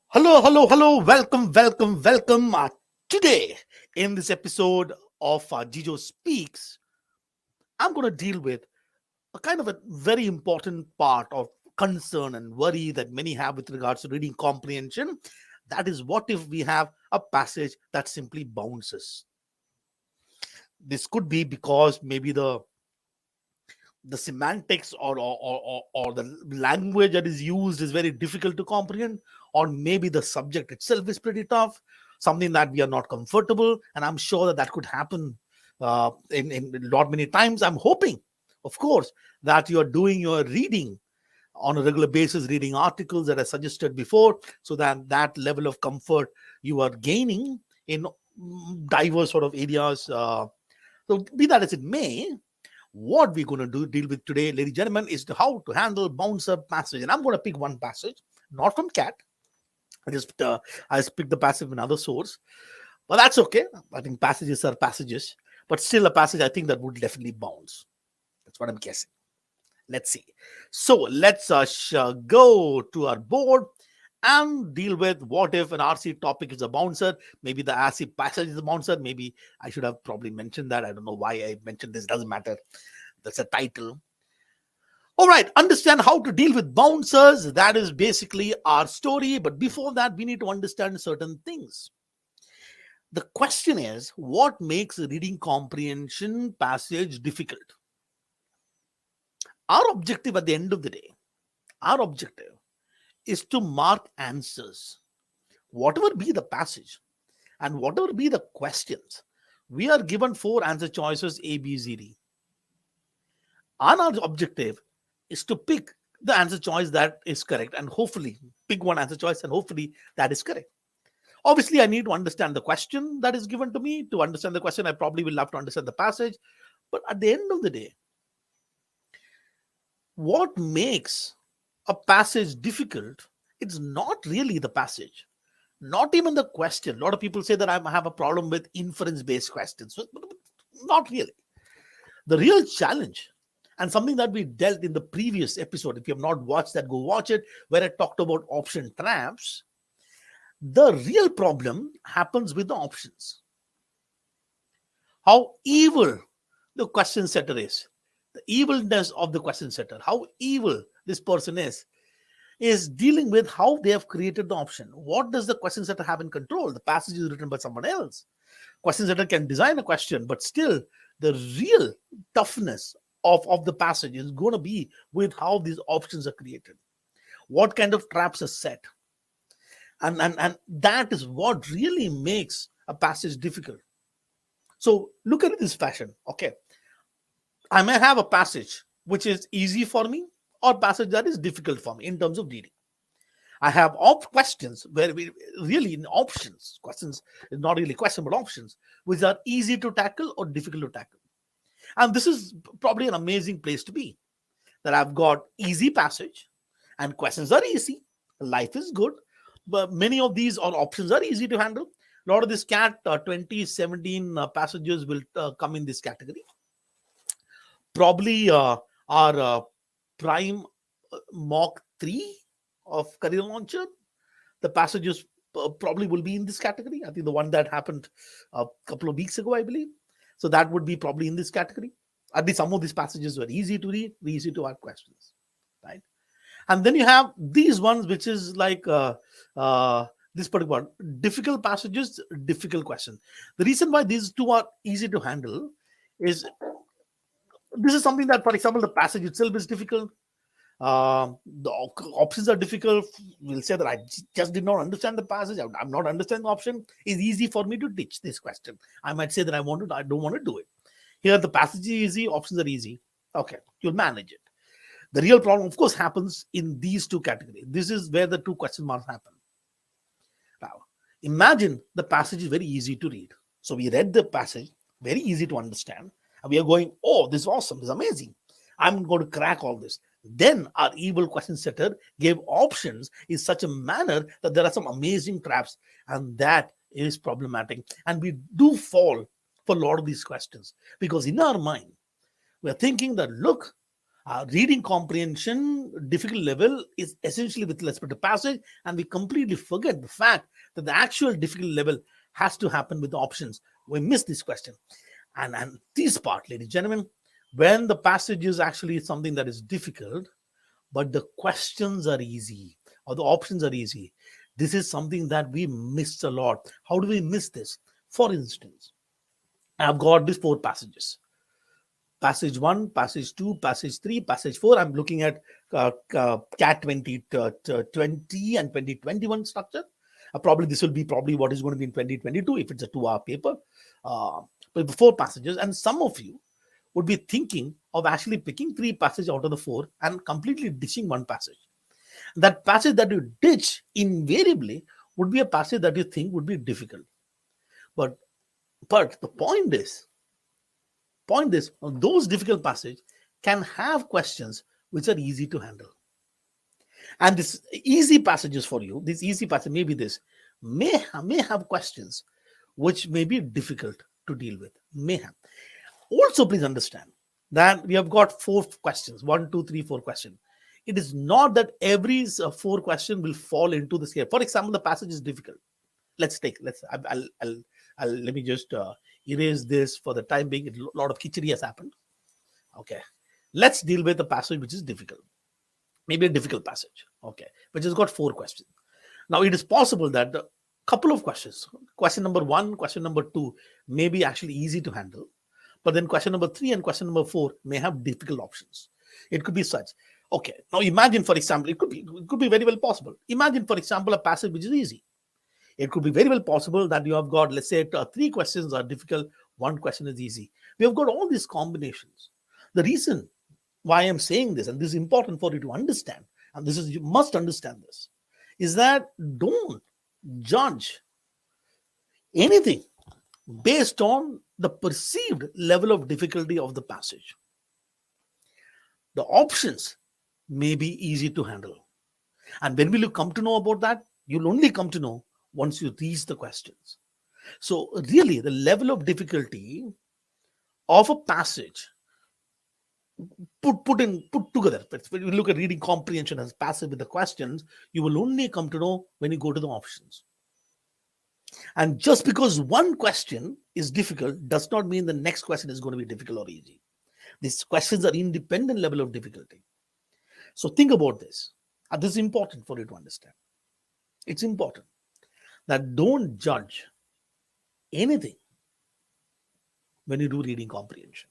Hello, hello, hello. Welcome, welcome, welcome. Today, in this episode of Jijo Speaks, I'm going to deal with a kind of a very important part of concern and worry that many have with regards to reading comprehension. That is, what if we have a passage that simply bounces? This could be because maybe the semantics or the language that is used is very difficult to comprehend, or maybe the subject itself is pretty tough, something that we are not comfortable. And I'm sure that that could happen in a lot many times. I'm hoping, of course, that you are doing your reading on a regular basis, reading articles that I suggested before, so that that level of comfort you are gaining in diverse sort of areas. So be that as it may, what we're going to deal with today, ladies and gentlemen, is how to handle bouncer passage. And I'm going to pick one passage, not from Cat. I just picked the passage from another source, but that's okay. I think passages are passages, but still a passage I think that would definitely bounce. That's what I'm guessing. Let's see. So let's go to our board and deal with what if an RC topic is a bouncer. Maybe the RC passage is a bouncer. Maybe I should have probably mentioned that. I don't know why I mentioned this. Doesn't matter. That's a title. All right. Understand how to deal with bouncers. That is basically our story. But before that, we need to understand certain things. The question is, what makes a reading comprehension passage difficult? Our objective at the end of the day, our objective is to mark answers. Whatever be the passage and whatever be the questions, we are given 4 answer choices A, B, Z, D. Our objective is to pick the answer choice that is correct and hopefully pick one answer choice and hopefully that is correct. Obviously, I need to understand the question that is given to me. To understand the question, I probably will have to understand the passage. But at the end of the day, what makes a passage difficult, it's not really the passage, not even the question. A lot of people say that I have a problem with inference based questions. Not really. The real challenge, and something that we dealt in the previous episode, if you have not watched that, go watch it, where I talked about option traps. The real problem happens with the options. How evil the question setter is, the evilness of the question setter, how evil this person is dealing with how they have created the option. What does the question setter have in control? The passage is written by someone else. Question setter can design a question, but still the real toughness of the passage is going to be with how these options are created. What kind of traps are set? And that is what really makes a passage difficult. So look at it this fashion. Okay, I may have a passage which is easy for me or passage that is difficult for me in terms of reading. I have questions where we really in options, questions is not really question, but options, which are easy to tackle or difficult to tackle. And this is probably an amazing place to be, that I've got easy passage and questions are easy. Life is good, but many of these or options are easy to handle. A lot of this Cat 2017 passages will come in this category. Probably our prime mock 3 of career launcher, the passages probably will be in this category. I think the one that happened a couple of weeks ago, I believe. So that would be probably in this category. At least some of these passages were easy to read, easy to ask questions, right? And then you have these ones, which is like this particular one, difficult passages, difficult questions. The reason why these two are easy to handle is this is something that, for example, the passage itself is difficult. The options are difficult. We'll say that I just did not understand the passage. I'm not understanding the option. It's easy for me to teach this question. I might say that I don't want to do it. Here, the passage is easy, options are easy. Okay, you'll manage it. The real problem, of course, happens in these two categories. This is where the 2 question marks happen. Now, imagine the passage is very easy to read. So we read the passage, very easy to understand. And we are going, oh, this is awesome, this is amazing. I'm going to crack all this. Then our evil question setter gave options in such a manner that there are some amazing traps, and that is problematic. And we do fall for a lot of these questions because in our mind, we're thinking that, look, Reading comprehension difficult level is essentially with respect to passage, and we completely forget the fact that the actual difficult level has to happen with the options. We miss this question. And this part, ladies and gentlemen, when the passage is actually something that is difficult, but the questions are easy or the options are easy, this is something that we miss a lot. How do we miss this? For instance, I've got these 4 passages: passage 1, passage 2, passage 3, passage 4. I'm looking at CAT 2020 and 2021 structure. Probably this will be probably what is going to be in 2022 if it's a 2-hour paper. But the 4 passages, and some of you would be thinking of actually picking 3 passages out of the 4 and completely ditching 1 passage. That passage that you ditch invariably would be a passage that you think would be difficult. But the point is, those difficult passages can have questions which are easy to handle. And these easy passages for you, this easy passage, maybe this, may have questions which may be difficult to deal with. May have. Also, please understand that we have got 4 questions, 1, 2, 3, 4 questions. It is not that every 4 question will fall into the scale. For example, the passage is difficult. Let me just erase this for the time being. A lot of khichdi has happened. Okay, let's deal with the passage which is difficult. Maybe a difficult passage. Okay, which has got 4 questions. Now, it is possible that a couple of questions, question number 1, question number 2, may be actually easy to handle. But then question number 3 and question number 4 may have difficult options. It could be such. Okay, now imagine, for example, it could be very well possible. Imagine, for example, a passage which is easy. It could be very well possible that you have got, let's say, 3 questions are difficult, 1 question is easy. We have got all these combinations. The reason why I'm saying this, and this is important for you to understand, and this is, you must understand this, is that don't judge anything based on the perceived level of difficulty of the passage. The options may be easy to handle. And when will you come to know about that? You'll only come to know once you reach the questions. So really, the level of difficulty of a passage put together, when you look at reading comprehension as passage with the questions, you will only come to know when you go to the options. And just because one question is difficult does not mean the next question is going to be difficult or easy. These questions are independent level of difficulty. So think about this. And this is important for you to understand. It's important that don't judge anything when you do reading comprehension.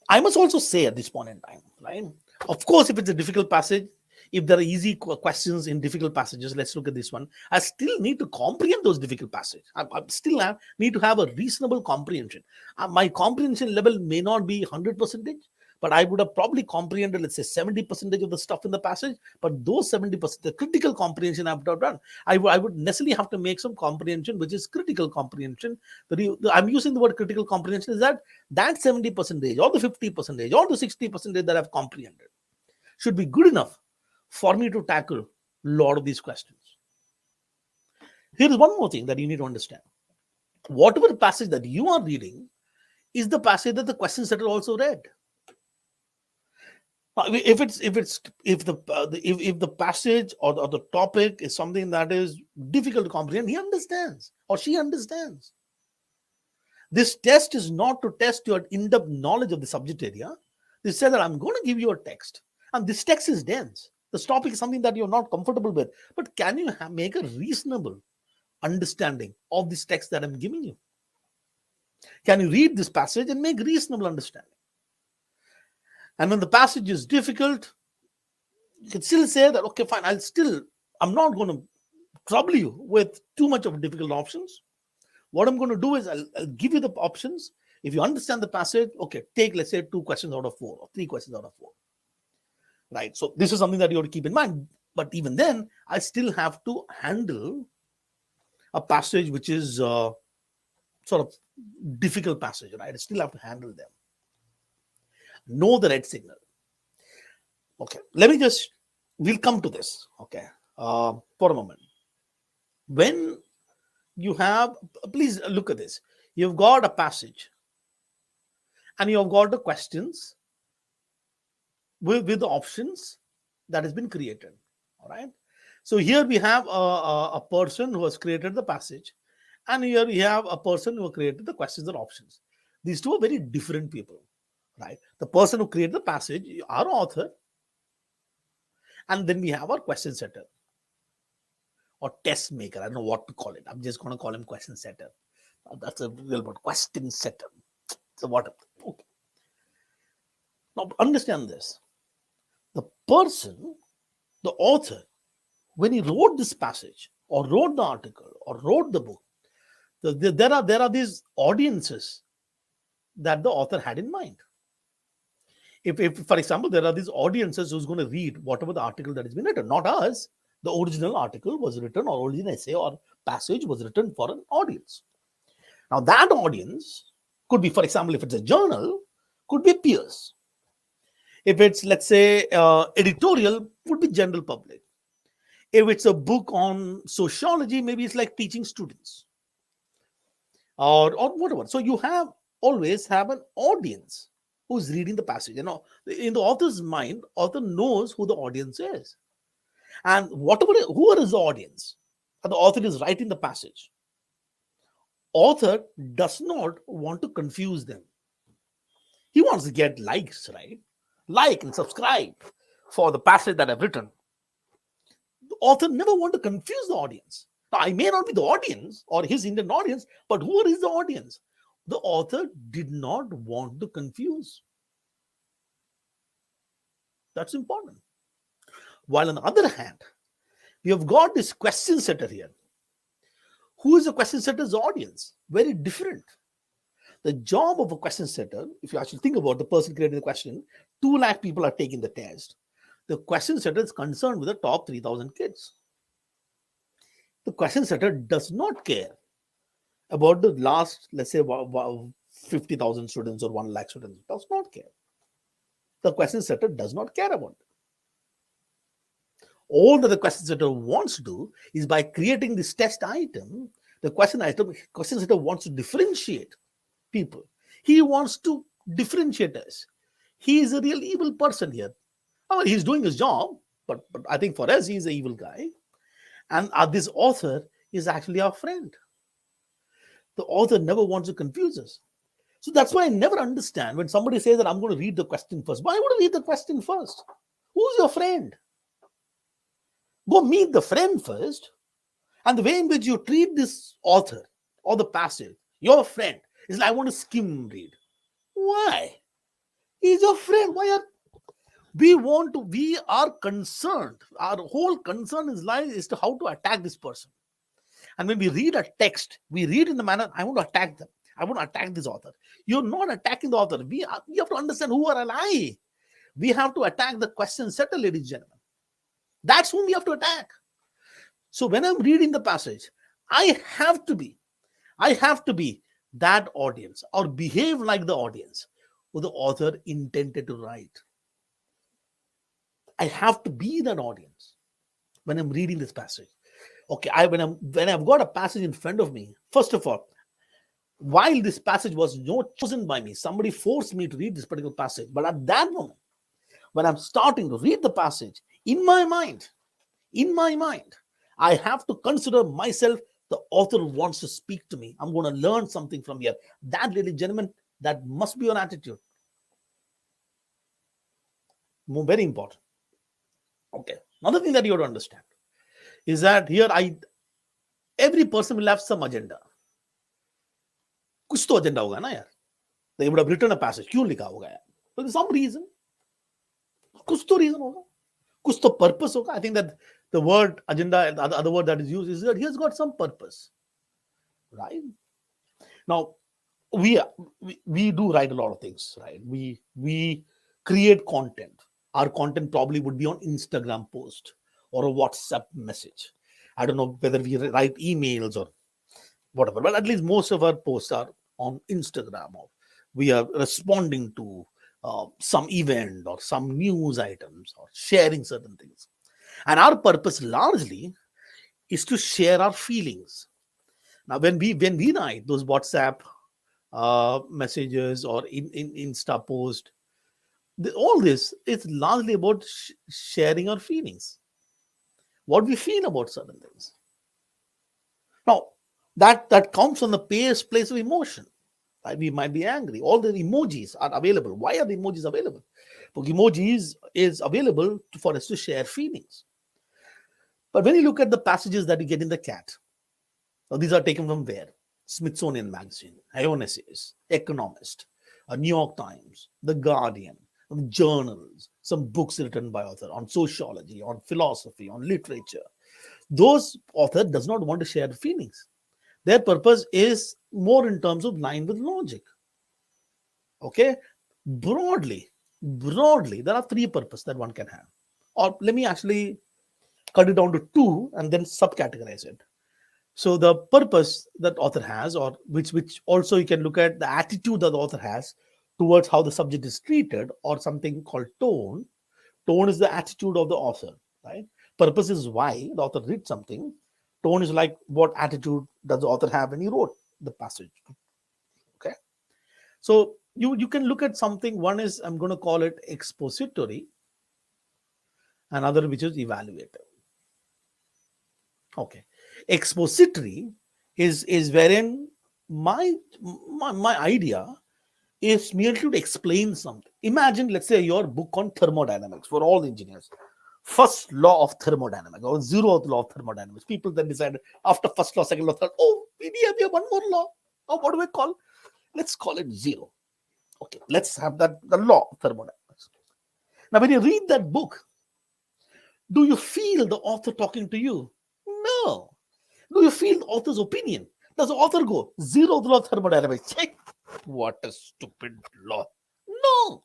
I must also say at this point in time, right? Of course, if it's a difficult passage, if there are easy questions in difficult passages, let's look at this one. I still need to comprehend those difficult passages. I still need to have a reasonable comprehension. My comprehension level may not be 100%, but I would have probably comprehended, let's say, 70% of the stuff in the passage. But those 70%, the critical comprehension I've done, I would necessarily have to make some comprehension, which is critical comprehension. I'm using the word critical comprehension is that 70% or the 50% or the 60% that I've comprehended should be good enough for me to tackle a lot of these questions. Here is one more thing that you need to understand. Whatever passage that you are reading is the passage that the question setter also read. If the passage or the topic is something that is difficult to comprehend, he understands or she understands. This test is not to test your in-depth knowledge of the subject area. This says that I'm going to give you a text, and this text is dense. This topic is something that you're not comfortable with, but can you make a reasonable understanding of this text that I'm giving you? Can you read this passage and make reasonable understanding? And when the passage is difficult, you can still say that, okay, fine, I'm not going to trouble you with too much of difficult options. What I'm going to do is I'll give you the options. If you understand the passage, okay, take, let's say, 2 questions out of 4 or 3 questions out of 4. Right? So this is something that you have to keep in mind. But even then, I still have to handle a passage which is sort of difficult passage, right? I still have to handle them. Know the red signal. Okay, we'll come to this, okay, for a moment. When you have, please look at this. You've got a passage and you've got the questions with the options that has been created. All right. So here we have a person who has created the passage, and here we have a person who created the questions and options. These two are very different people, right? The person who created the passage, our author, and then we have our question setter or test maker. I don't know what to call it. I'm just going to call him question setter. That's a real word, question setter. So what? Okay. Now understand this. The person, the author, when he wrote this passage or wrote the article or wrote the book, there are these audiences that the author had in mind. If for example, there are these audiences who's going to read whatever the article that has been written, not us. The original article was written, or original essay or passage was written for an audience. Now that audience could be, for example, if it's a journal, could be peers. If it's, let's say, editorial, would be general public. If it's a book on sociology, maybe it's like teaching students or whatever. So you always have an audience who's reading the passage. In the author's mind, author knows who the audience is. And whoever is the audience, and the author is writing the passage, author does not want to confuse them. He wants to get likes, right? Like and subscribe for the passage that I've written. The author never want to confuse the audience. Now, I may not be the audience or his Indian audience, but who is the audience? The author did not want to confuse. That's important. While on the other hand, we have got this question setter here. Who is the question setter's audience? Very different. The job of a question setter, if you actually think about the person creating the question, 2 lakh people are taking the test. The question setter is concerned with the top 3,000 kids. The question setter does not care about the last, let's say, 50,000 students or 1 lakh students. Does not care. The question setter does not care about it. All that the question setter wants to do is, by creating this test item, the question setter wants to differentiate people. He wants to differentiate us. He is a real evil person here. I mean, he's doing his job, but I think for us, he's an evil guy. And this author is actually our friend. The author never wants to confuse us. So that's why I never understand when somebody says that I'm going to read the question first. Why would I read the question first? Who's your friend? Go meet the friend first. And the way in which you treat this author or the passage, your friend, is like, I want to skim read. Why? He's your friend. We are concerned. Our whole concern is to how to attack this person. And when we read a text, we read in the manner, I want to attack them. I want to attack this author. You're not attacking the author. We have to understand who are I. We have to attack the question setter, ladies and gentlemen. That's whom we have to attack. So when I'm reading the passage, I have to be that audience, or behave like the audience who the author intended to write. I have to be that audience when I'm reading this passage. Okay, when I've got a passage in front of me, first of all, while this passage was not chosen by me, somebody forced me to read this particular passage. But at that moment, when I'm starting to read the passage, in my mind, I have to consider myself, the author wants to speak to me. I'm going to learn something from here. That, ladies and gentlemen, that must be your attitude. Very important. Okay. Another thing that you have to understand is that here every person will have some agenda. कुछ तो agenda होगा ना यार. They would have written a passage. क्यों लिखा होगा यार? For some reason. कुछ तो reason होगा. कुछ तो purpose होगा. I think that the word agenda, the other word that is used, is that he has got some purpose. Right? Now, we do write a lot of things, right? We create content. Our content probably would be on Instagram post or a WhatsApp message. I don't know whether we write emails or whatever, but at least most of our posts are on Instagram, or we are responding to some event or some news items or sharing certain things. And our purpose largely is to share our feelings. Now, when we write those WhatsApp messages or in Insta post, All this is largely about sharing our feelings, what we feel about certain things. Now, that comes from the place of emotion. Right? We might be angry. All the emojis are available. Why are the emojis available? Because emojis is available for us to share feelings. But when you look at the passages that you get in the cat, now these are taken from where? Smithsonian Magazine, Ionesis, Economist, New York Times, The Guardian, journals, some books written by author on sociology, on philosophy, on literature. Those author does not want to share feelings. Their purpose is more in terms of line with logic. Okay, broadly, there are three purposes that one can have. Or let me actually cut it down to two and then subcategorize it. So the purpose that author has, or which also you can look at the attitude that the author has towards how the subject is treated, or something called tone. Tone is the attitude of the author, right? Purpose is why the author read something. Tone is like what attitude does the author have when he wrote the passage. Okay, so you can look at something. One is, I'm going to call it expository, another which is evaluative. Okay, expository is wherein my idea is merely to explain something. Imagine, let's say, your book on thermodynamics for all engineers. First law of thermodynamics or zeroth law of thermodynamics. People then decided after first law, second law, third, oh, we have one more law. Oh, what do we call? Let's call it zero. Okay, let's have that the law of thermodynamics. Now, when you read that book, do you feel the author talking to you? No. Do you feel the author's opinion? Does the author go, zero law of thermodynamics? Check. What a stupid law. No.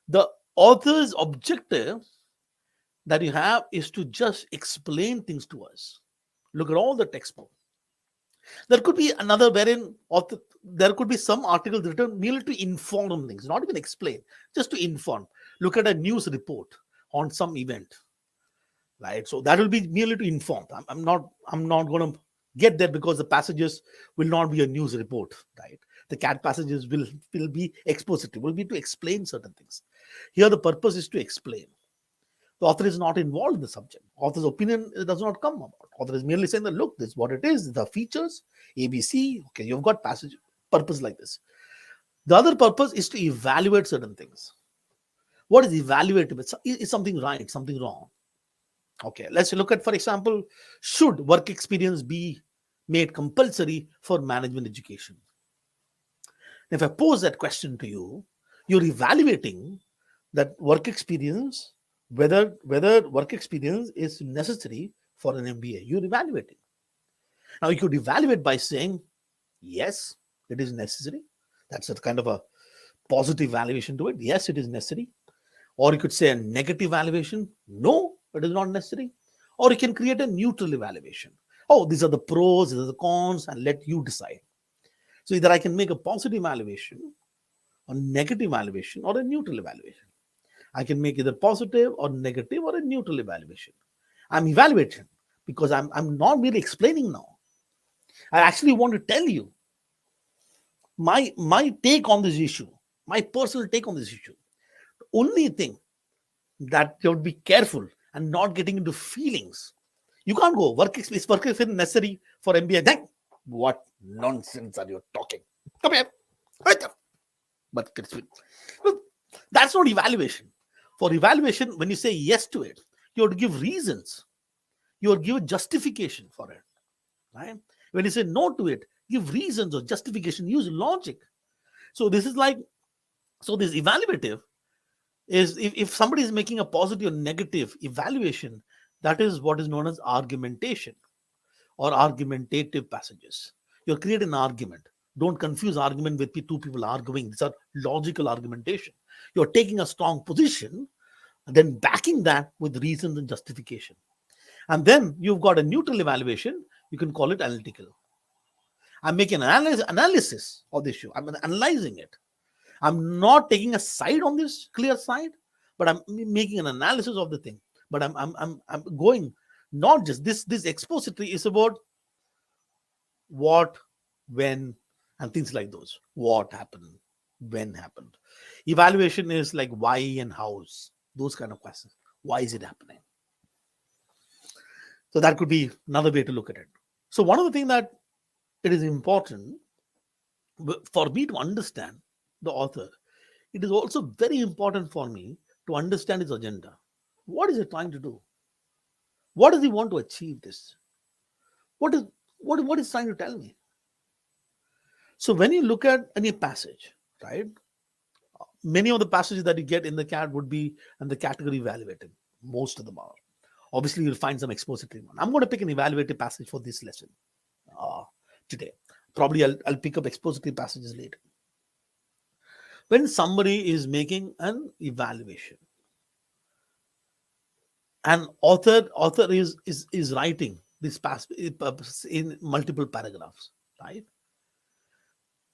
The author's objective that you have is to just explain things to us. Look at all the textbook. There could be another wherein author, there could be some articles written merely to inform things, not even explain, just to inform. Look at a news report on some event, right? So that will be merely to inform. I'm not going to get there because the passages will not be a news report, right? The cat passages will be expository, will be to explain certain things. Here the purpose is to explain. The author is not involved in the subject. Author's opinion does not come about. Author is merely saying that, look, this is what it is, the features, ABC. Okay, you've got passage purpose like this. The other purpose is to evaluate certain things. What is evaluative? Is something right, something wrong? Okay, let's look at, for example, should work experience be made compulsory for management education? If I pose that question to you, you're evaluating that work experience, whether work experience is necessary for an MBA. You're evaluating. Now you could evaluate by saying, yes, it is necessary. That's a kind of a positive evaluation to it. Yes, it is necessary. Or you could say a negative evaluation. No, it is not necessary. Or you can create a neutral evaluation. Oh, these are the pros, these are the cons, and let you decide. So either I can make a positive evaluation, a negative evaluation, or a neutral evaluation. I can make either positive or negative or a neutral evaluation. I'm evaluating because I'm not really explaining now. I actually want to tell you my take on this issue, my personal take on this issue. The only thing that you have to be careful and not getting into feelings. You can't go, work experience necessary for MBA. Then what nonsense are you talking? Come here. Right there. But that's not evaluation. For evaluation, when you say yes to it, you have to give reasons. You have to give a justification for it. Right? When you say no to it, give reasons or justification, use logic. So this is like, so this evaluative is, if somebody is making a positive or negative evaluation, that is what is known as argumentation or argumentative passages. You're creating an argument. Don't confuse argument with two people arguing. These are logical argumentation. You're taking a strong position and then backing that with reasons and justification. And then you've got a neutral evaluation. You can call it analytical. I'm making an analysis of the issue. I'm analyzing it. I'm not taking a side on this clear side, but I'm making an analysis of the thing. But I'm going, not just this expository is about what, when, and things like those. What happened, when happened. Evaluation is like why and hows, those kind of questions. Why is it happening? So that could be another way to look at it. So one of the things that it is important for me to understand the author, it is also very important for me to understand his agenda. What is he trying to do? What does he want to achieve this? What is what is trying to tell me? So when you look at any passage, right? Many of the passages that you get in the CAT would be in the category evaluative. Most of them are. Obviously, you'll find some expository one. I'm going to pick an evaluative passage for this lesson today. Probably I'll pick up expository passages later. When somebody is making an evaluation, an author is writing this passage in multiple paragraphs, right?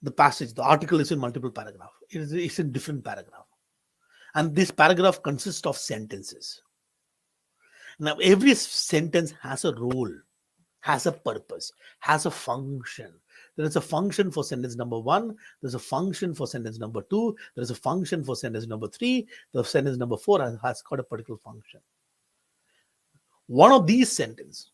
The passage, the article is in multiple paragraphs. It's in different paragraph, and this paragraph consists of sentences. Now, every sentence has a role, has a purpose, has a function. There is a function for sentence number 1. There's a function for sentence number 2. There's a function for sentence number 3. The sentence number 4 has got a particular function. One of these sentences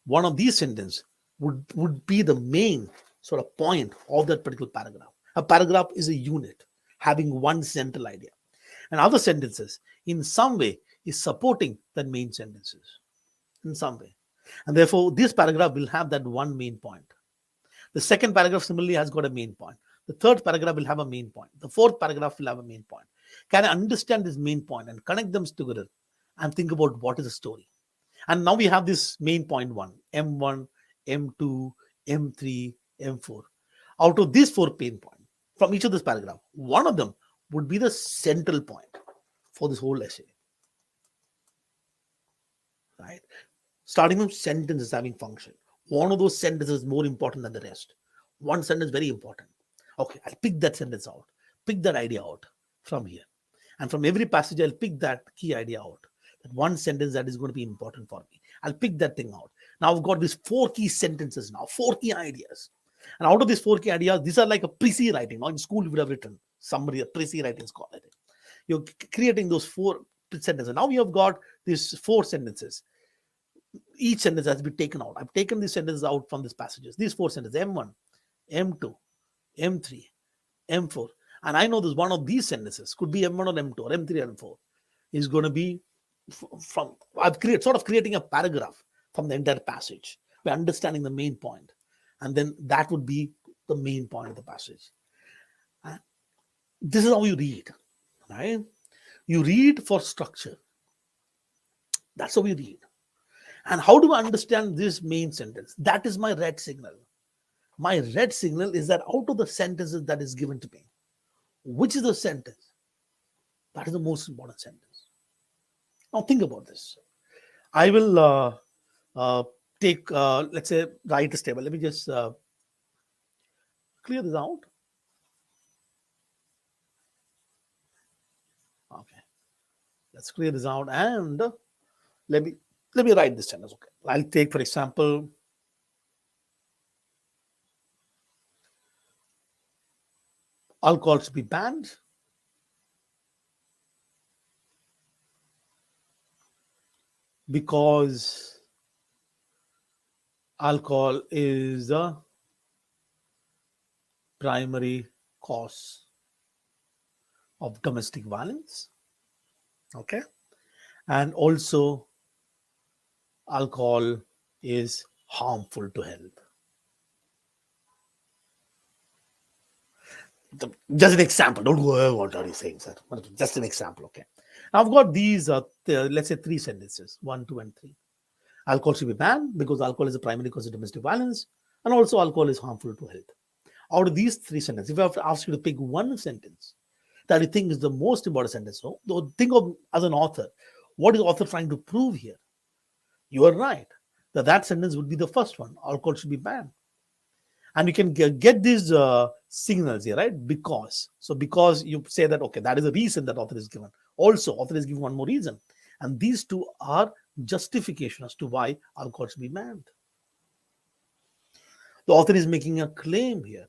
would be the main sort of point of that particular paragraph. A paragraph is a unit having one central idea. And other sentences, in some way, is supporting that main sentences in some way. And therefore, this paragraph will have that one main point. The second paragraph similarly has got a main point. The third paragraph will have a main point. The fourth paragraph will have a main point. Can I understand this main point and connect them together and think about what is the story? And now we have this main point 1, M1, M2, M3, M4. Out of these 4 main points from each of this paragraph, one of them would be the central point for this whole essay. Right? Starting from sentences having function. One of those sentences is more important than the rest. One sentence is very important. Okay, I'll pick that sentence out, pick that idea out from here. And from every passage, I'll pick that key idea out. That one sentence that is going to be important for me. I'll pick that thing out. Now I've got these 4 key sentences now, 4 key ideas. And out of these 4 key ideas, these are like a précis writing. Now in school, you would have written somebody, a précis writing is called it. You're creating those 4 sentences. Now you have got these 4 sentences. Each sentence has been taken out. I've taken these sentences out from these passages. These 4 sentences, M1, M2, M3, M4. And I know this one of these sentences could be M1 or M2 or M3 or M4 is going to be from, I've creating a paragraph from the entire passage by understanding the main point. And then that would be the main point of the passage. And this is how you read, right? You read for structure. That's how you read. And how do I understand this main sentence? That is my red signal. My red signal is that out of the sentences that is given to me, which is the sentence? That is the most important sentence. Now think about this. I will take, let's say, write this table. Let me just clear this out. Okay. Let's clear this out and let me write this sentence. Okay. I'll take, for example, alcohol should be banned because alcohol is the primary cause of domestic violence. Okay. And also alcohol is harmful to health. Just an example. Don't go, what are you saying, sir? Just an example, okay? Now I've got these, let's say 3 sentences, 1, 2, and 3. Alcohol should be banned because alcohol is a primary cause of domestic violence, and also alcohol is harmful to health. Out of these 3 sentences, if I have to ask you to pick one sentence that you think is the most important sentence, so think of as an author, what is the author trying to prove here? You are right. That sentence would be the first one. Alcohol should be banned. And you can get these signals here, right? Because. So because you say that, okay, that is the reason that author is given. Also, author is given one more reason. And these 2 are justification as to why alcohol should be banned. The author is making a claim here,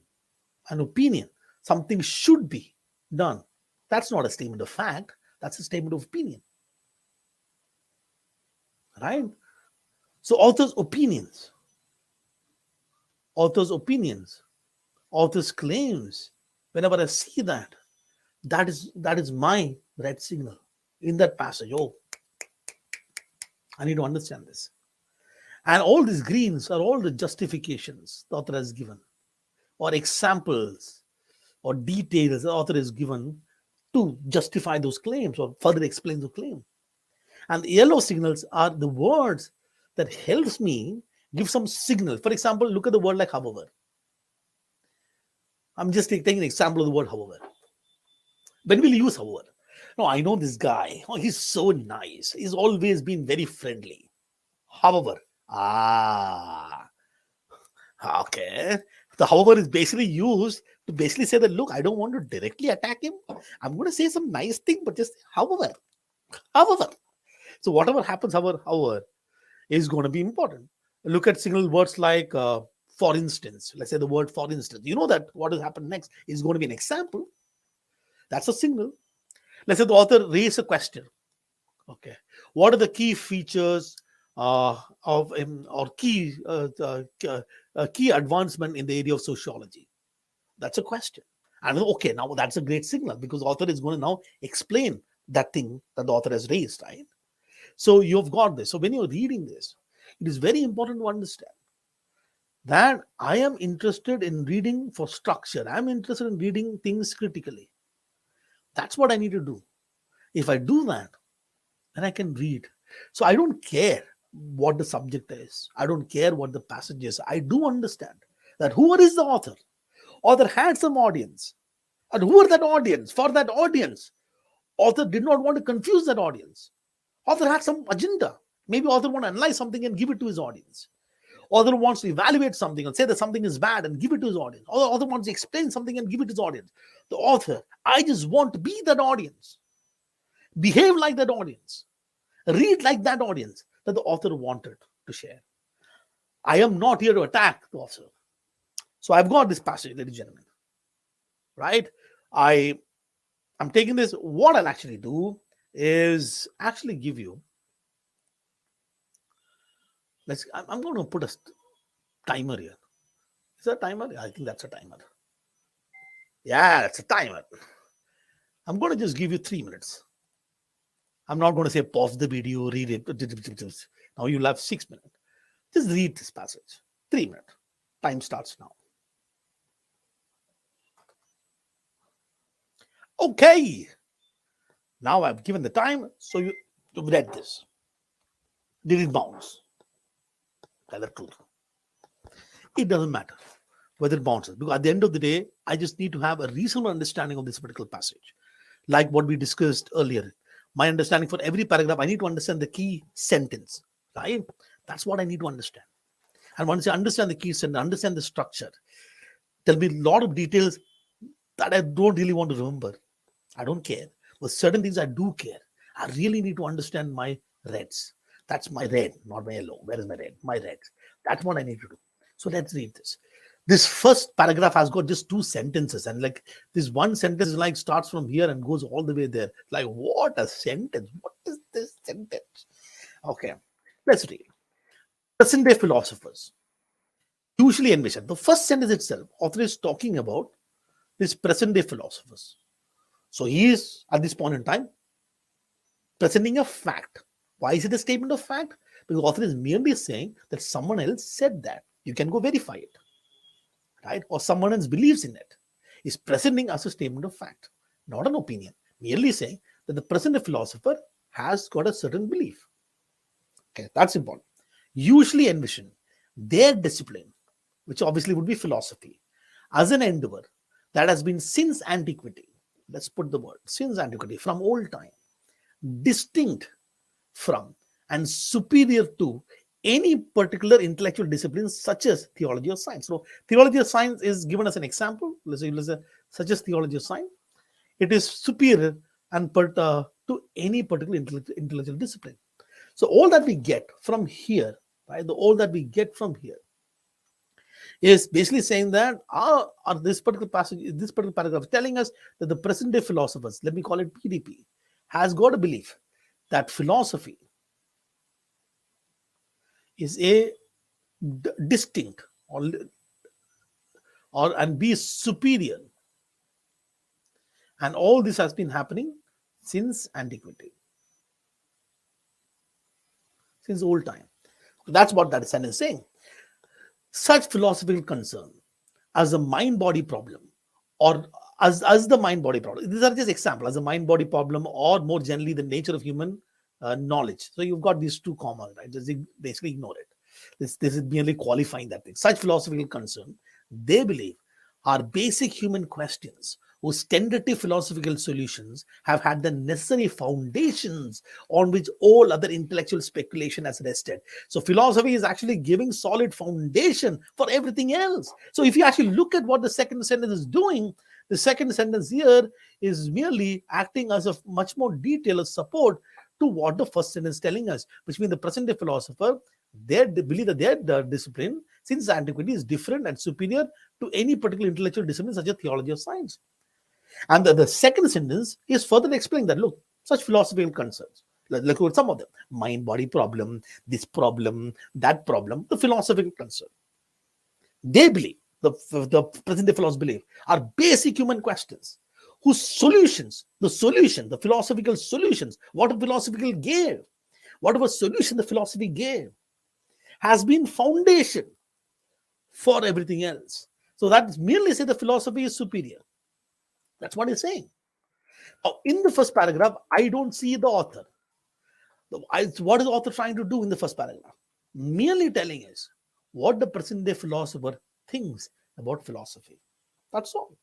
an opinion, something should be done. That's not a statement of fact. That's a statement of opinion. Right? So author's opinions, author's claims, whenever I see that, that is my red signal in that passage. Oh, I need to understand this. And all these greens are all the justifications the author has given, or examples, or details the author has given to justify those claims or further explain the claim. And the yellow signals are the words that helps me give some signal. For example, look at the word like however. I'm just taking an example of the word however. When will you use however? No, I know this guy. Oh, he's so nice. He's always been very friendly. However, okay. The however is basically used to basically say that, look, I don't want to directly attack him. I'm going to say some nice thing, but just however. So whatever happens, however, is going to be important. Look at single words like, for instance. Let's say the word for instance. You know that what will happen next is going to be an example. That's a signal. Let's say the author raised a question. Okay. What are the key features of or key advancement in the area of sociology? That's a question. And okay, now that's a great signal because the author is going to now explain that thing that the author has raised, right? So you've got this. So when you're reading this, it is very important to understand that I am interested in reading for structure. I'm interested in reading things critically. That's what I need to do. If I do that, then I can read. So I don't care what the subject is. I don't care what the passage is. I do understand that whoever is the author had some audience. And who are that audience? For that audience, author did not want to confuse that audience. Author had some agenda. Maybe author wants to analyze something and give it to his audience. Author wants to evaluate something and say that something is bad and give it to his audience. Or author wants to explain something and give it to his audience. The author, I just want to be that audience. Behave like that audience. Read like that audience that the author wanted to share. I am not here to attack the author. So I've got this passage, ladies and gentlemen. Right? I'm taking this. What I'll actually do is actually give you. I'm going to put a timer here. Is that a timer? I think that's a timer. Yeah, it's a timer. I'm going to just give you 3 minutes. I'm not going to say pause the video, read it. Now you'll have 6 minutes. Just read this passage. 3 minutes. Time starts now. Okay. Now I've given the time, so you read this. Did it bounce? Tell the truth. It doesn't matter whether it bounces, because at the end of the day, I just need to have a reasonable understanding of this particular passage. Like what we discussed earlier. My understanding for every paragraph, I need to understand the key sentence, right? That's what I need to understand. And once I understand the key sentence, understand the structure, there'll be a lot of details that I don't really want to remember. I don't care. But certain things I do care. I really need to understand my reds. That's my red, not my yellow. Where is my red? My red. That's what I need to do. So let's read this. This first paragraph has got just 2 sentences, and like this one sentence is like starts from here and goes all the way there. Like, what a sentence! What is this sentence? Okay, let's read. Present day philosophers usually envision. The first sentence itself, author is talking about this present day philosophers. So he is at this point in time presenting a fact. Why is it a statement of fact? Because author is merely saying that someone else said that. You can go verify it. Right? Or someone else believes in it. Is presenting as a statement of fact, not an opinion. Merely saying that the present philosopher has got a certain belief. Okay, that's important. Usually envision their discipline, which obviously would be philosophy, as an endeavor that has been since antiquity. Let's put the word since antiquity, from old time, distinct from and superior to any particular intellectual discipline such as theology or science. So theology or science is given as an example. Let's say such as theology or science. It is superior and to any particular intellectual discipline. So all that we get from here, right? All that we get from here is basically saying that this particular passage, this particular paragraph is telling us that the present day philosophers, let me call it PDP, has got a belief that philosophy is a distinct or and be superior, and all this has been happening since antiquity, since old time. That's what that sentence is saying. Such philosophical concern as a mind-body problem, or as the mind-body problem. These are just examples, as a mind-body problem, or more generally the nature of human knowledge. So you've got these two commas, right? Just basically ignore it. This is merely qualifying that thing. Such philosophical concern, they believe, are basic human questions whose tentative philosophical solutions have had the necessary foundations on which all other intellectual speculation has rested. So philosophy is actually giving solid foundation for everything else. So if you actually look at what the second sentence is doing, the second sentence here is merely acting as a much more detailed support to what the first sentence is telling us, which means the present day philosopher, they believe that their discipline since antiquity is different and superior to any particular intellectual discipline such as theology or science. And the second sentence is further explaining that, look, such philosophical concerns, look at some of them, mind-body problem, this problem, that problem, the philosophical concern. They believe, the present-day philosophers believe, are basic human questions whose solutions, the philosophical solutions, whatever philosophical gave, whatever solution the philosophy gave, has been foundation for everything else. So that merely say the philosophy is superior. That's what he's saying. Now, in the first paragraph, I don't see the author. What is the author trying to do in the first paragraph? Merely telling us what the present day philosopher thinks about philosophy. That's all.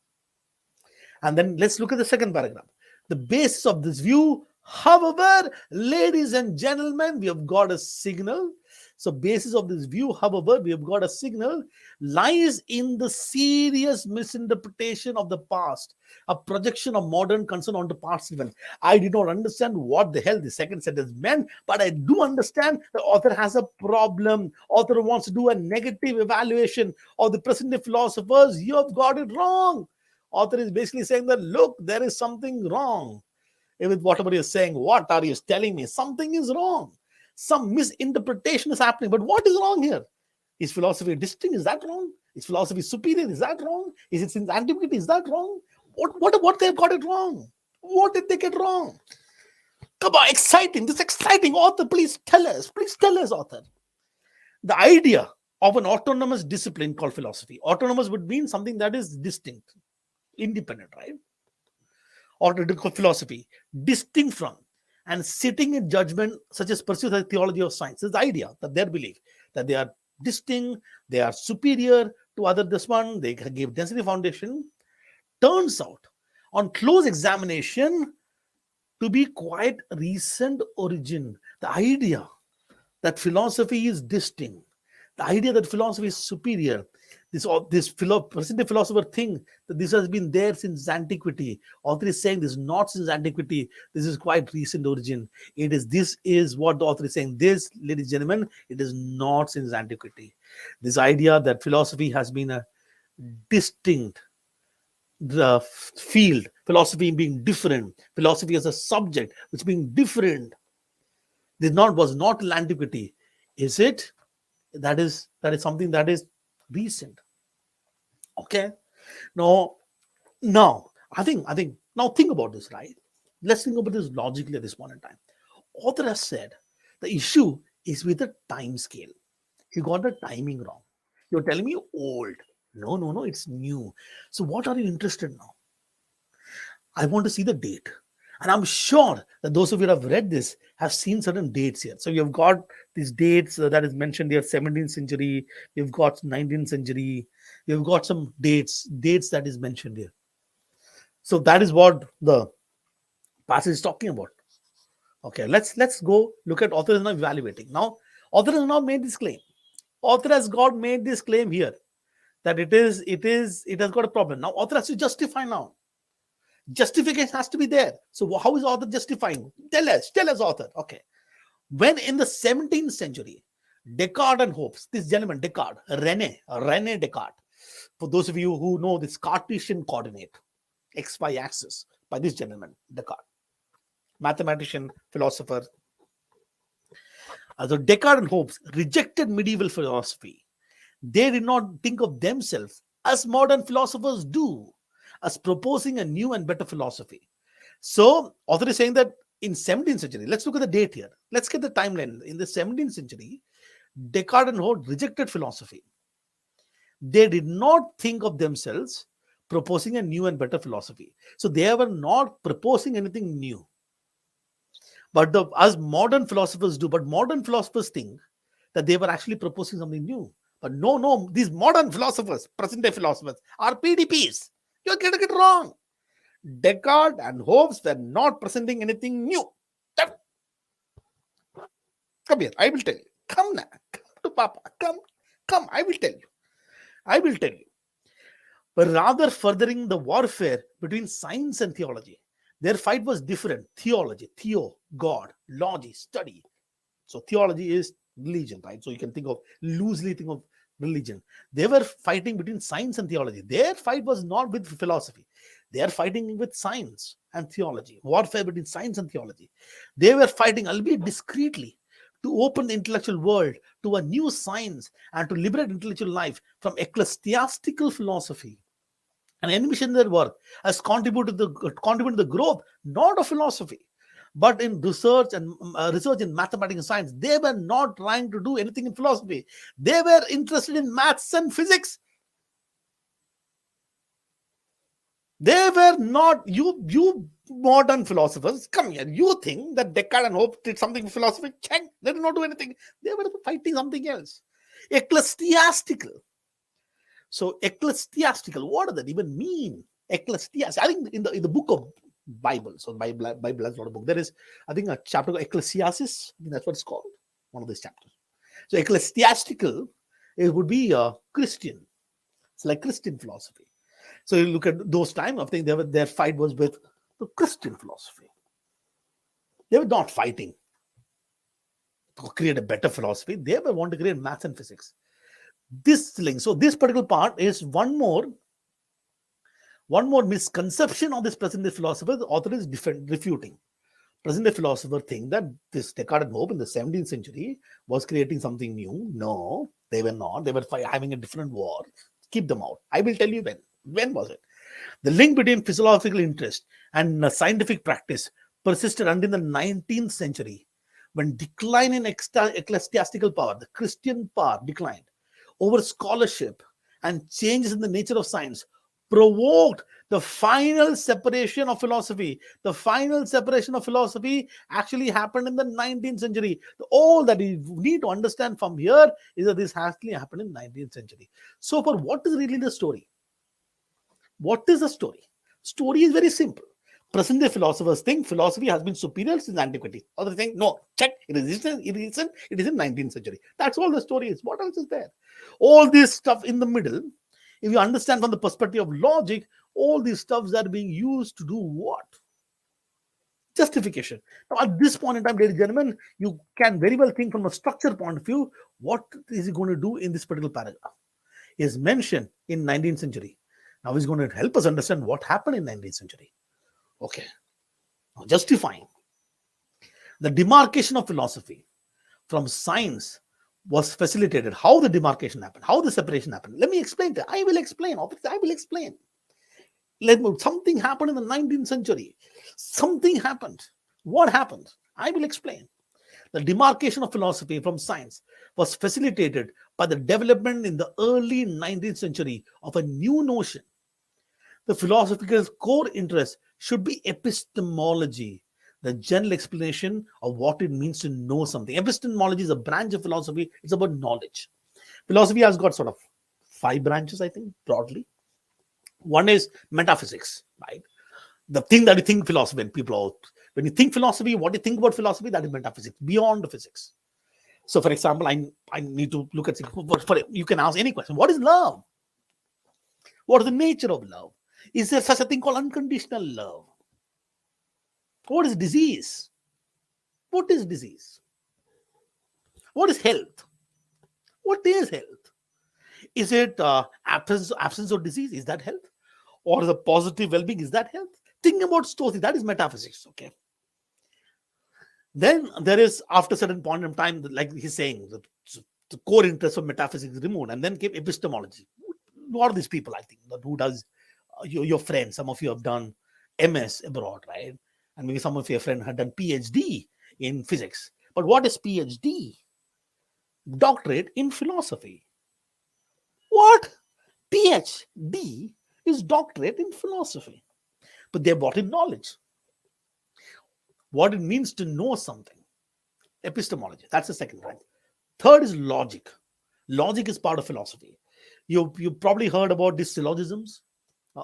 And then let's look at the second paragraph. The basis of this view, however, ladies and gentlemen, we have got a signal. So basis of this view, however, we have got a signal, lies in the serious misinterpretation of the past, a projection of modern concern onto past events. I did not understand what the hell the second sentence meant, but I do understand the author has a problem. Author wants to do a negative evaluation of the present day philosophers. You have got it wrong. Author is basically saying that, look, there is something wrong with whatever you're saying. What are you telling me? Something is wrong. Some misinterpretation is happening. But what is wrong here? Is philosophy distinct? Is that wrong? Is philosophy superior? Is that wrong? Is it since antiquity? Is that wrong? What they've got it wrong? What did they get wrong? Come on, exciting. This exciting. Author, please tell us. Please tell us, author. The idea of an autonomous discipline called philosophy. Autonomous would mean something that is distinct, independent, right? Or philosophy, distinct from and sitting in judgment such as pursuits like theology or science. Is the idea that their belief that they are distinct, they are superior to other this one, they give density foundation, turns out on close examination to be quite recent origin. The idea that philosophy is distinct, the idea that philosophy is superior, this present philosopher thing that this has been there since antiquity. Author is saying this is not since antiquity. This is quite recent origin. This is what the author is saying. This, ladies and gentlemen, it is not since antiquity. This idea that philosophy has been a distinct field, philosophy being different, philosophy as a subject, which being different, was not in antiquity. Is it? That is something that is recent. Okay. Now I think now think about this, right? Let's think about this logically at this point in time. Author has said the issue is with the time scale. You got the timing wrong. You're telling me old. No, it's new. So what are you interested in now? I want to see the date. And I'm sure that those of you who have read this have seen certain dates here. So you've got these dates that is mentioned here, 17th century, you've got 19th century, you've got some dates that is mentioned here. So that is what the passage is talking about. Okay, let's go look at author is now evaluating. Now, author has now made this claim. Author has made this claim here that it has got a problem. Now, author has to justify now. Justification has to be there. So how is author justifying? Tell us, author. Okay. When in the 17th century, Descartes and Hobbes. This gentleman, Descartes, Rene Descartes. For those of you who know this Cartesian coordinate, XY axis, by this gentleman, Descartes, mathematician, philosopher. So Descartes and Hobbes rejected medieval philosophy. They did not think of themselves as modern philosophers do, as proposing a new and better philosophy. So author is saying that in 17th century, let's look at the date here. Let's get the timeline. In the 17th century, Descartes and Hobbes rejected philosophy. They did not think of themselves proposing a new and better philosophy. So they were not proposing anything new. But as modern philosophers do, but modern philosophers think that they were actually proposing something new. But no, these modern philosophers, present day philosophers, are PDPs. You're getting it wrong. Descartes and Hobbes were not presenting anything new. Come here, I will tell you. Come now, come to Papa. Come, I will tell you. But rather furthering the warfare between science and theology. Their fight was different. Theology, theo, God, logy, study. So theology is religion, right? So you can loosely think of religion. They were fighting between science and theology. Their fight was not with philosophy. They are fighting with science and theology. Warfare between science and theology. They were fighting, albeit discreetly, to open the intellectual world to a new science and to liberate intellectual life from ecclesiastical philosophy. And envision their work has contributed to the growth, not of philosophy, but in research in mathematics and science. They were not trying to do anything in philosophy. They were interested in maths and physics. They were not, you modern philosophers, come here. You think that Descartes and Hobbes did something in philosophy? Check. They did not do anything. They were fighting something else. Ecclesiastical. So ecclesiastical, what does that even mean? Ecclesiastical. I think in the book of Bible, so Bible has a lot of book. There is, I think, a chapter called Ecclesiastes. I think that's what it's called. One of these chapters. So ecclesiastical, it would be Christian. It's like Christian philosophy. So you look at those times, I think their fight was with the Christian philosophy. They were not fighting to create a better philosophy. They were wanting to create maths and physics. This link. So this particular part is one more misconception of this present-day philosopher. The author is refuting. Present-day philosopher think that this Descartes and Hobbes in the 17th century was creating something new. No, they were not. They were having a different war. Keep them out. I will tell you when. When was it? The link between philosophical interest and scientific practice persisted until the 19th century, when decline in ecclesiastical power, the Christian power declined over scholarship and changes in the nature of science provoked the final separation of philosophy. The final separation of philosophy actually happened in the 19th century. All that you need to understand from here is that this actually happened in the 19th century. So for what is really the story? What is the story? Story is very simple. Present-day philosophers think philosophy has been superior since antiquity. Others think, no, check, it is in 19th century. That's all the story is. What else is there? All this stuff in the middle, if you understand from the perspective of logic, all these stuffs are being used to do what? Justification. Now, at this point in time, ladies and gentlemen, you can very well think from a structure point of view, what is he going to do in this particular paragraph? He is mentioned in 19th century. Now he's going to help us understand what happened in 19th century. Okay. Now, justifying the demarcation of philosophy from science was facilitated. How the demarcation happened, how the separation happened. Let me explain that. I will explain. Something happened in the 19th century. Something happened. What happened? I will explain. The demarcation of philosophy from science was facilitated by the development in the early 19th century of a new notion. The philosophical core interest should be epistemology, the general explanation of what it means to know something. Epistemology is a branch of philosophy. It's about knowledge. Philosophy has got sort of 5 branches, I think, broadly. One is metaphysics, right? The thing that you think philosophy, when you think philosophy, what you think about philosophy, that is metaphysics, beyond the physics. So, for example, I need to look at, you can ask any question. What is love? What is the nature of love? Is there such a thing called unconditional love? What is disease? What is disease? What is health? What is health? Is it absence of disease? Is that health? Or the positive well-being? Is that health? Think about Stoicism. That is metaphysics. Okay. Then there is, after a certain point in time, like he's saying, the core interest of metaphysics is removed, and then came epistemology. What are these people? I think that who does your friends? Some of you have done MS abroad, right? And maybe some of your friends had done PhD in physics. But what is PhD? Doctorate in philosophy. What? PhD is doctorate in philosophy. But they brought in knowledge. What it means to know something. Epistemology. That's the second point. Third is logic. Logic is part of philosophy. You probably heard about these syllogisms.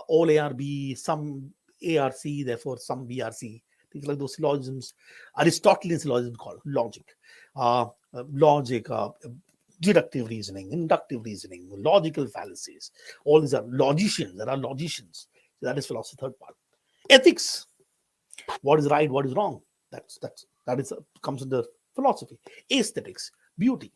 All ARB, some ARC, therefore some BRC. Things like those syllogisms. Aristotelian syllogism called logic. Logic, deductive reasoning, inductive reasoning, logical fallacies. All these are logicians. There are logicians. So that is philosophy, third part. Ethics. What is right, what is wrong? That comes under philosophy. Aesthetics, beauty.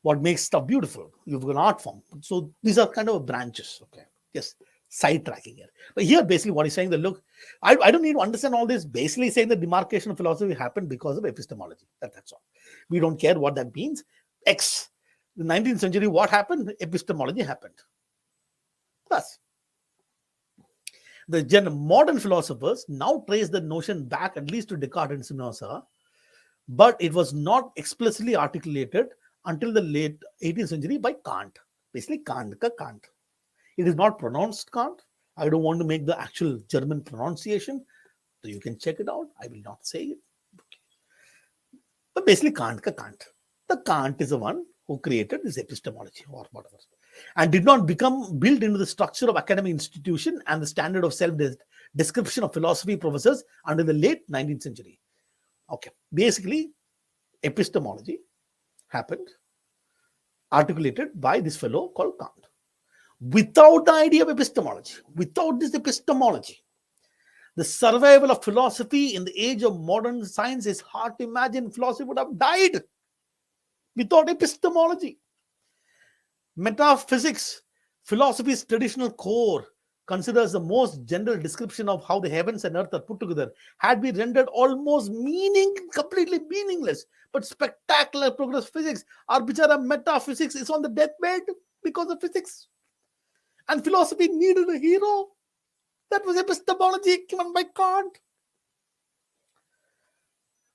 What makes stuff beautiful? You've got an art form. So these are kind of branches. Okay. Yes. Sidetracking here. But here, basically, what he's saying that look, I don't need to understand all this. Basically, saying the demarcation of philosophy happened because of epistemology. That's all. We don't care what that means. X. The 19th century, what happened? Epistemology happened. Thus, the modern philosophers now trace the notion back at least to Descartes and Spinoza, but it was not explicitly articulated until the late 18th century by Kant. Basically, Kant. It is not pronounced Kant. I don't want to make the actual German pronunciation, so you can check it out. I will not say it. Okay. But basically, Kant. The Kant is the one who created this epistemology or whatever, and did not become built into the structure of academic institution and the standard of self-description of philosophy professors until the late 19th century. Okay, basically, epistemology happened, articulated by this fellow called Kant. Without the idea of epistemology, without this epistemology, the survival of philosophy in the age of modern science is hard to imagine. Philosophy would have died without epistemology. Metaphysics, philosophy's traditional core, considers the most general description of how the heavens and earth are put together, had been rendered almost completely meaningless. But spectacular progress physics, our bichara metaphysics, is on the deathbed because of physics. And philosophy needed a hero. That was epistemology given by Kant.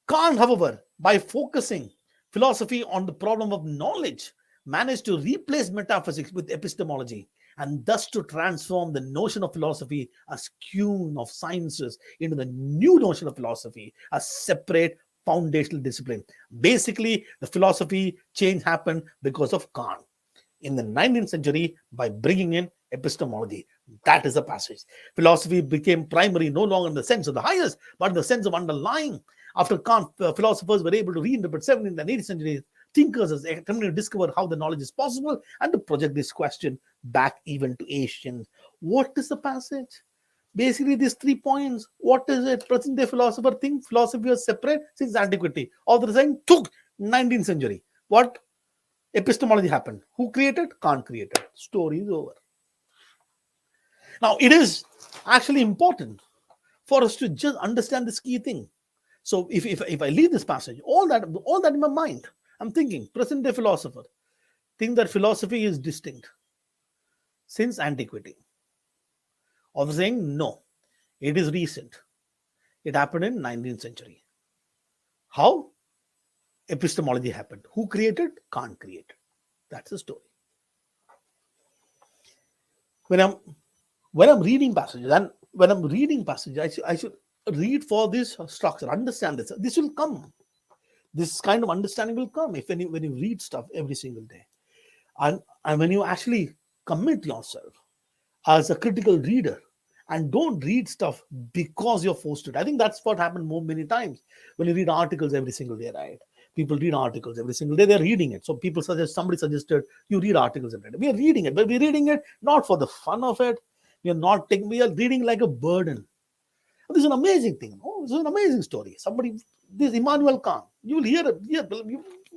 Kant, however, by focusing philosophy on the problem of knowledge, managed to replace metaphysics with epistemology, and thus to transform the notion of philosophy as skewn of sciences into the new notion of philosophy, a separate foundational discipline. Basically, the philosophy change happened because of Kant in the 19th century by bringing in epistemology. That is the passage. Philosophy became primary no longer in the sense of the highest, but in the sense of underlying. After Kant, philosophers were able to reinterpret 17th and 18th century thinkers as attempting to discover how the knowledge is possible and to project this question back even to Asians. What is the passage? Basically, these 3 points. What is it? Present day philosopher think philosophy was separate since antiquity. Author saying took 19th century. What? Epistemology happened. Who created? Kant created. Story is over. Now, it is actually important for us to just understand this key thing. So, if I leave this passage, all that in my mind, I'm thinking present day philosopher think that philosophy is distinct since antiquity. Or saying no, it is recent. It happened in 19th century. How? Epistemology happened. Who created? Kant created. That's the story. When I'm reading passages, I should read for this structure, understand this. This will come. This kind of understanding will come when you read stuff every single day. And when you actually commit yourself as a critical reader and don't read stuff because you're forced to. I think that's what happened many times when you read articles every single day, right? People read articles every single day. They're reading it. So somebody suggested you read articles every day. We are reading it, but we're reading it not for the fun of it. We are reading like a burden. This is an amazing thing. Oh, this is an amazing story. This Immanuel Kant. You will hear it.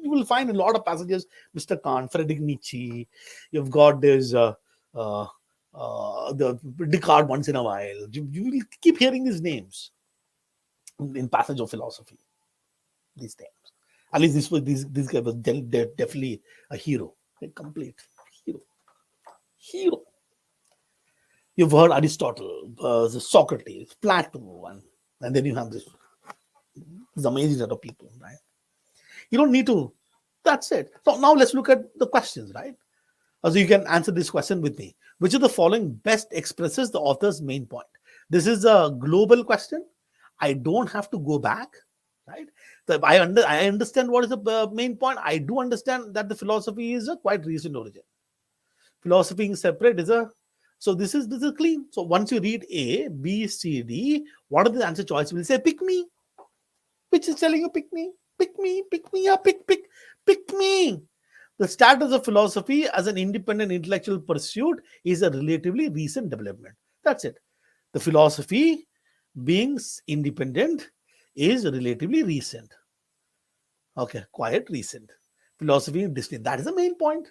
You will find a lot of passages, Mr. Kant, Friedrich Nietzsche. You've got this the Descartes once in a while. You will keep hearing these names in passage of philosophy. These names. At least this guy was definitely a hero, a complete hero. Hero. You've heard Aristotle, Socrates, Plato, and then you have this amazing set of people, right? You don't need to. That's it. So now let's look at the questions, right? So you can answer this question with me. Which of the following best expresses the author's main point? This is a global question. I don't have to go back, right? So I understand what is the main point. I do understand that the philosophy is a quite recent origin. Philosophy is separate is a so this is clean. So once you read A, B, C, D, what are the answer choices? We'll say pick me, which is telling you pick me, pick me, pick me, yeah, pick me. The status of philosophy as an independent intellectual pursuit is a relatively recent development. That's it. The philosophy being independent is relatively recent. Okay, quite recent. Philosophy is distinct. That is the main point.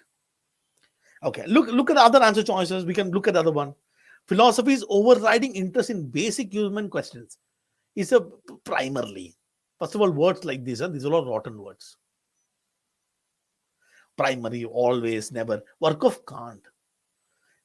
Okay, look at the other answer choices. We can look at the other one. Philosophy's overriding interest in basic human questions is a primarily. First of all, words like these are all rotten words. Primary, always, never. Work of Kant.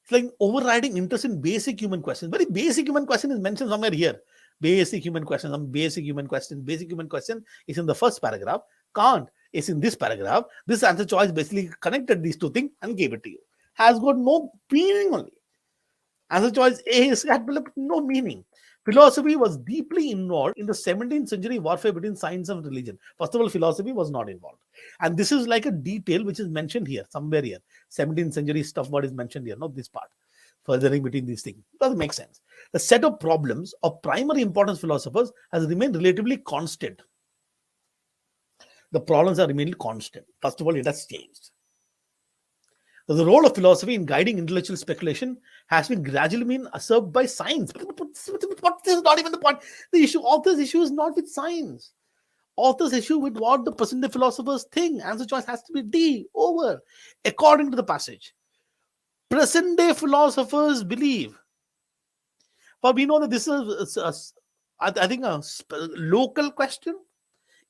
It's like overriding interest in basic human questions. Very basic human question is mentioned somewhere here. Basic human question, some basic human question. Basic human question is in the first paragraph. Kant is in this paragraph. This answer choice basically connected these two things and gave it to you. Has got no meaning only. Answer choice A has developed no meaning. Philosophy was deeply involved in the 17th century warfare between science and religion. First of all, philosophy was not involved. And this is like a detail which is mentioned here, somewhere here. 17th century stuff, what is mentioned here, not this part. Furthering between these things. Doesn't make sense. The set of problems of primary importance philosophers has remained relatively constant. The problems are remained constant. First of all, it has changed. The role of philosophy in guiding intellectual speculation has been gradually been usurped by science. But this is not even the point. The issue, author's issue is not with science. Author's issue with what the present day philosophers think. Answer choice has to be D, over. According to the passage, present day philosophers believe. But we know that this is, I think, a local question.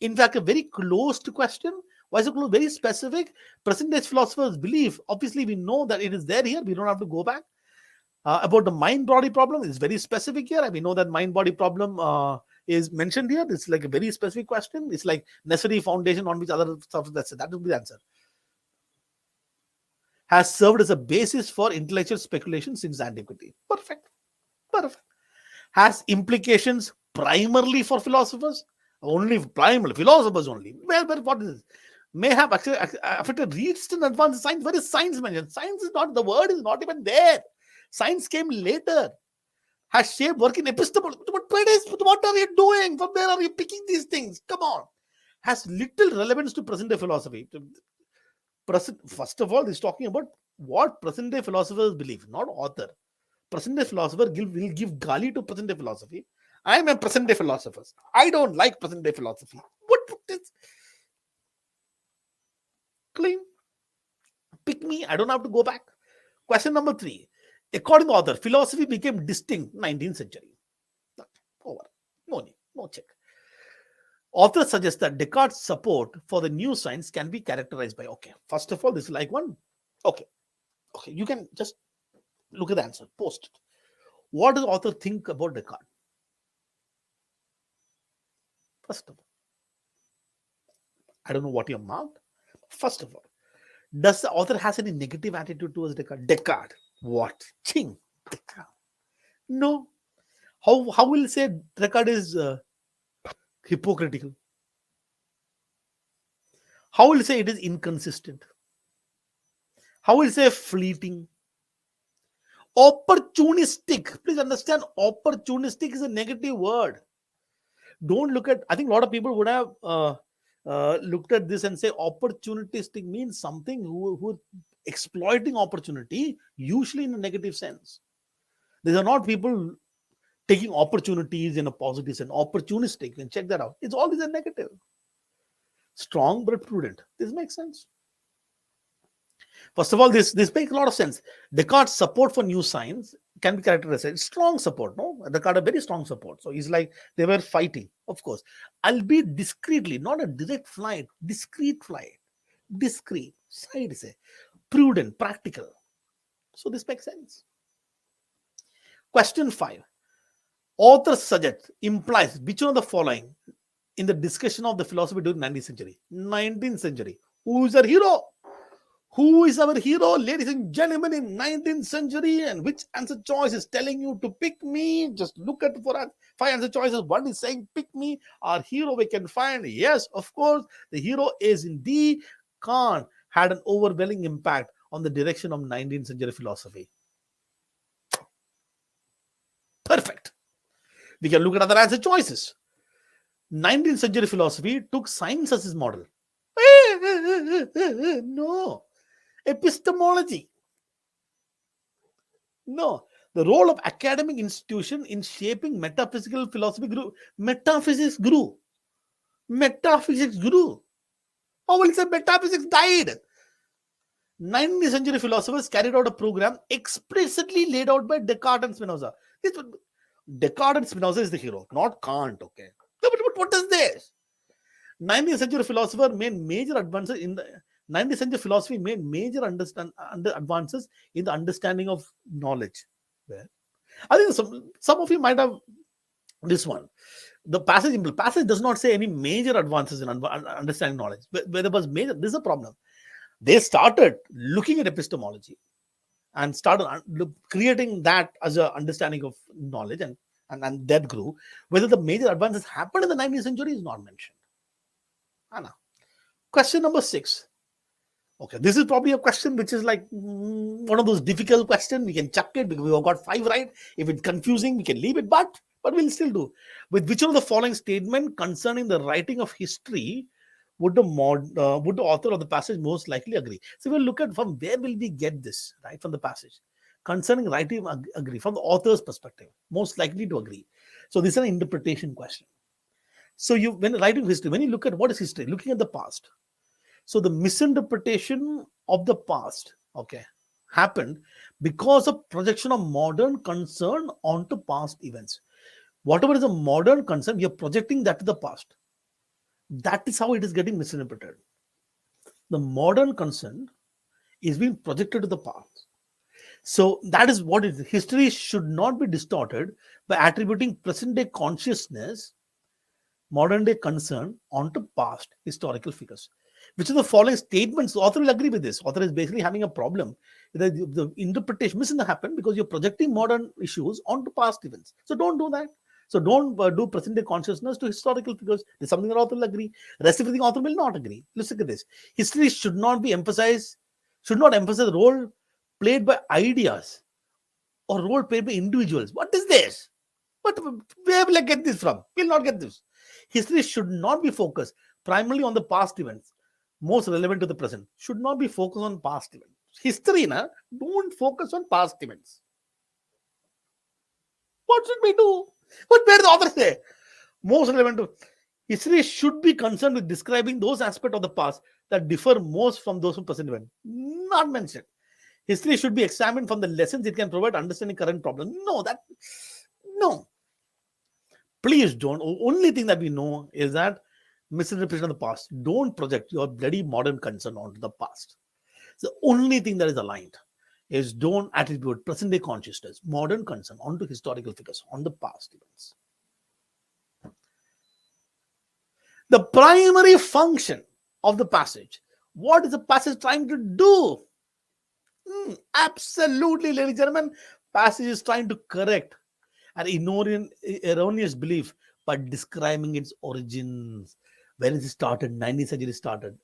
In fact, a very closed question. Why is it closed? Very specific. Present day philosophers believe. Obviously, we know that it is there here. We don't have to go back. About the mind-body problem, it's very specific here. We know that mind-body problem is mentioned here. It's like a very specific question. It's like necessary foundation on which other stuff. That's it. That will be the answer. Has served as a basis for intellectual speculation since antiquity. Perfect. Perfect. Has implications primarily for philosophers. Only primarily philosophers only. Well, what is this? May have actually affected reached in advanced science. Where is science mentioned? Science is not, the word is not even there. Science came later. Has shaped work in epistemology. What are you doing? From where are you picking these things? Come on. Has little relevance to present day philosophy. First of all, he's talking about what present day philosophers believe, not author. Present day philosopher will give gali to present day philosophy. I am a present day philosopher. I don't like present day philosophy. What is clean? Pick me. I don't have to go back. Question number 3. According to author, philosophy became distinct 19th century. Over. No need. No check. Author suggests that Descartes' support for the new science can be characterized by, okay, first of all, this is like one. Okay, you can just look at the answer, post it. What does the author think about Descartes? First of all, I don't know what you marked. First of all, does the author has any negative attitude towards Descartes? Descartes, what? Ching. Descartes. No. How will say Descartes is hypocritical? How will say it is inconsistent? How will say fleeting? Opportunistic. Please understand, opportunistic is a negative word. Don't look at, I think a lot of people would have looked at this and say opportunistic means something who exploiting opportunity, usually in a negative sense. These are not people taking opportunities in a positive sense. Opportunistic, you can check that out. It's always a negative. Strong but prudent. This makes sense. First of all, this makes a lot of sense. Descartes' support for new science can be characterized as strong support. No, Descartes had very strong support. So he's like they were fighting, of course, albeit discreetly, not a direct flight, discreet flight, discreet side say, prudent, practical. So this makes sense. Question 5. Author suggests, implies which one of the following in the discussion of the philosophy during 19th century? 19th century. Who is our hero? Who is our hero, ladies and gentlemen, in 19th century? And which answer choice is telling you to pick me? Just look at for 5 answer choices. One is saying pick me. Our hero we can find. Yes, of course, the hero is in D. Kant had an overwhelming impact on the direction of 19th century philosophy. Perfect. We can look at other answer choices. 19th century philosophy took science as its model. No. Epistemology. No. The role of academic institution in shaping metaphysical philosophy grew. Metaphysics grew. Metaphysics grew. How will say metaphysics died? 19th century philosophers carried out a program explicitly laid out by Descartes and Spinoza. Descartes and Spinoza is the hero, not Kant. Okay. But what is this? 19th century philosopher made major advances in the 19th century philosophy made major advances in the understanding of knowledge. I think some of you might have this one. The passage does not say any major advances in understanding knowledge. Where there was major, this is a problem. They started looking at epistemology and started creating that as an understanding of knowledge, and that grew. Whether the major advances happened in the 19th century is not mentioned. Anna. Question number 6. Okay, this is probably a question which is like one of those difficult questions. We can chuck it because we've got 5 right. If it's confusing, we can leave it, but we'll still do. With which of the following statement concerning the writing of history would the author of the passage most likely agree? So we'll look at from where will we get this, right, from the passage. Concerning writing, agree. From the author's perspective, most likely to agree. So this is an interpretation question. So when writing history, when you look at what is history, looking at the past. So the misinterpretation of the past, okay, happened because of projection of modern concern onto past events. Whatever is a modern concern, we are projecting that to the past. That is how it is getting misinterpreted. The modern concern is being projected to the past. So that is what is. History should not be distorted by attributing present day consciousness, modern day concern onto past historical figures. Which of the following statements, the author will agree with this. Author is basically having a problem. The interpretation missing happen because you're projecting modern issues onto past events. So don't do that. So don't do present day consciousness to historical figures. There's something that author will agree. Rest of everything author will not agree. Let's look at this. History should not emphasize the role played by ideas or role played by individuals. What is this? Where will I get this from? We'll not get this. History should not be focused primarily on the past events, most relevant to the present. Should not be focused on past events. History, don't focus on past events. What should we do? What where the author say? Most relevant to history should be concerned with describing those aspects of the past that differ most from those from present event. Not mentioned. History should be examined from the lessons it can provide understanding current problems. No. Please don't. Only thing that we know is that misinterpretation of the past. Don't project your bloody modern concern onto the past. The only thing that is aligned is don't attribute present day consciousness, modern concern onto historical figures, on the past events. The primary function of the passage. What is the passage trying to do? Absolutely, ladies and gentlemen, passage is trying to correct an erroneous belief by describing its origins. When it started, 19th century started.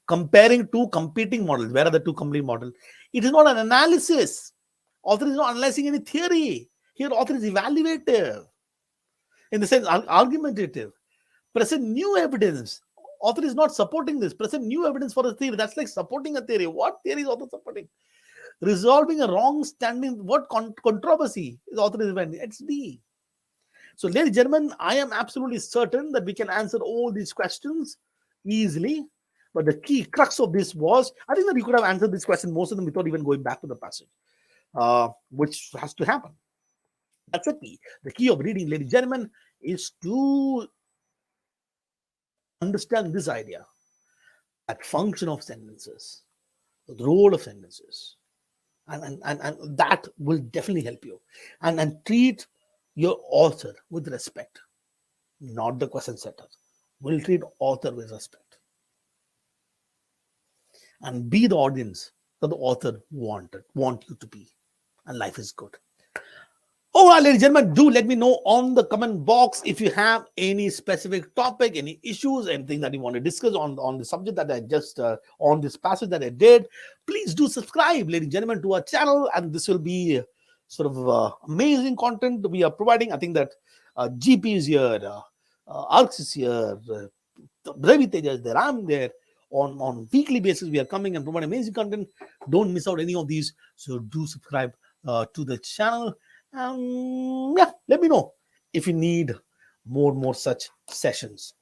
Comparing two competing models. Where are the two competing models? It is not an analysis. Author is not analyzing any theory. Here, author is evaluative. In the sense, argumentative. Present new evidence. Author is not supporting this. Present new evidence for a theory. That's like supporting a theory. What theory is author supporting? Resolving a wrong standing. What controversy is author is inventing? It's D. So, ladies and gentlemen, I am absolutely certain that we can answer all these questions easily. But the key crux of this was, I think that you could have answered this question, most of them, without even going back to the passage, which has to happen. That's the key. The key of reading, ladies and gentlemen, is to understand this idea, that function of sentences, the role of sentences, and that will definitely help you. And treat your author with respect, not the question setter. We'll treat author with respect. And be the audience that the author want you to be. And life is good. All right, ladies and gentlemen, do let me know on the comment box if you have any specific topic, any issues, anything that you want to discuss on the subject that I just, on this passage that I did. Please do subscribe, ladies and gentlemen, to our channel, and this will be sort of amazing content we are providing. I think that GP is here, ARCS is here, Ravi Teja is there, I'm there. On weekly basis, we are coming and providing amazing content. Don't miss out any of these. So do subscribe to the channel. Yeah, let me know if you need more such sessions.